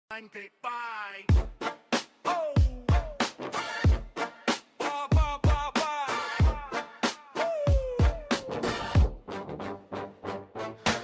Bye.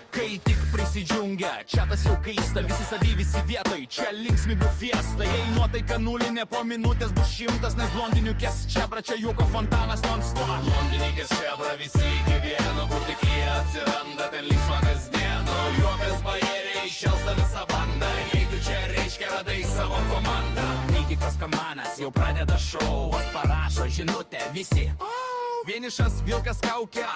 Kai tik prisidžiungia, čiatas jau kaista, visi savy, visi vietoj, čia linksmybių fiesta. Jei nuotaika nulinė, po minutės bus 100, nes blondiniukės čebra, čia juoko fontanas non-stop. Blondininkės čebra, visi iki vieno, kur tik jie atsiranda, ten linksma kasdien. O juokas bajeriai iššelsta visą bandą, jei tu čia reiškia radai savo komandą. Neįtikos kamanas jau pradeda šou, vos parašo žinutę visi. Vienišas vilkas kaukia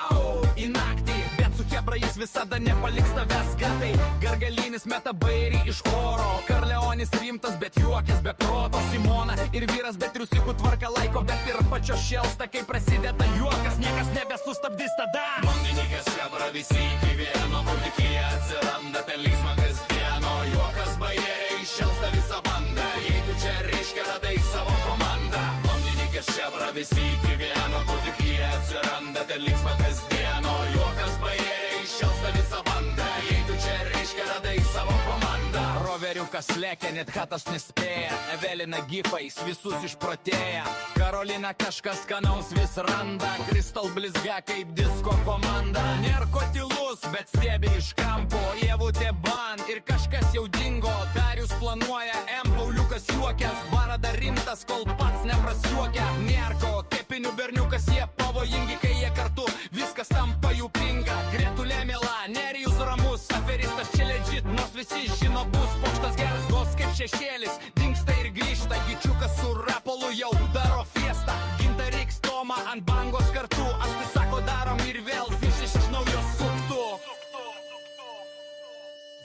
į naktį, bet su chebra jis visada nepaliks tavęs gatai. Gargalinis meta bairį iš oro, Karleonis rimtas, bet juokės be proto. Simona ir vyras, bet triusikų tvarka laiko, bet ir pačio šelsta, kai prasideda juokas, niekas nebesustabdys tada. Blondininkės čebra, visi iki vieno, kur tik jie atsiranda, ten linksma kasdien. O juokas bajeriai iššelsta visą bandą, jei tu čia reiškia radai savo komandą. Blondininkės čebra, visi iki vieno, kur tik jie atsiranda, ten linksma kasdien. O juokas bajeriai iššelsta visą bandą, jei tu čia reiškia radai savo komandą. Roveriukas lekia, net hatas nespėja, Evelina gifais visus išprotėja. Karolina kažkas skanaus vis randa, Kristal blizga kaip disko komanda. Nėrko tylus, bet stebė iš kampo, Ievutė ban ir kažkas jau dingo. Darius planuoja, Pauliukas juokės, Bara dar rimtas, kol pats neprasiuokia. Nėrko, kepinių berniukas, jie pavojingi, kai jie kartu, viskas tampa jų pinga. Gretulė mėla, Nerijus ramus, aferistas čia legit, nors visi žino bus pokštas geras, gos kaip šešėlis, dingsta ir grįžta. Gyčiukas su Rapolu jau daro fiestą, Gintariks Toma ant bangos kartu, aš tai sako darom ir vėl fišis iš naujo suktų.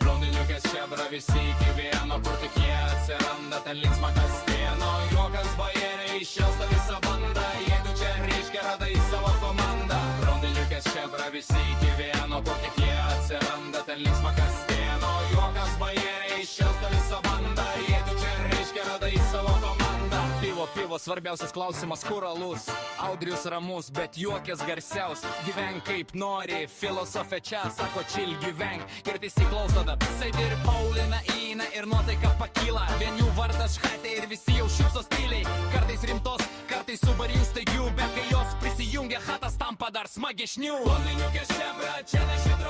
Blondiniukės čebra, visi iki vieno, kur tik jie atsiranda, ten linksma kasdien. O juokas bajeriai iššelsta visą bandą, jei tu čia reiškia radai savo komandą. Blondiniukės čebra, visi iki vieno, kur tik jie atsiranda, ten linksma kasdien. O juokas bajeriai iššelsta visą bandą, jei tu čia reiškia radai savo komandą. Pivo, svarbiausias klausimas, kur alus? Audrius ramus, bet juokės garsiaus. Gyvenk kaip nori, filosofė čia sako chill gyvenk. Ir visi klauso tada, Said ir Paulina įeina ir nuotaika pakyla. Vien jų vardas Šhatė ir visi jau šypsos tyliai. Kartais rimtos, kartais subarijų staigių, bet kai jos prisijungia, hatas tampa dar smagesnių. Blondiniukės čebra, čia ne šitą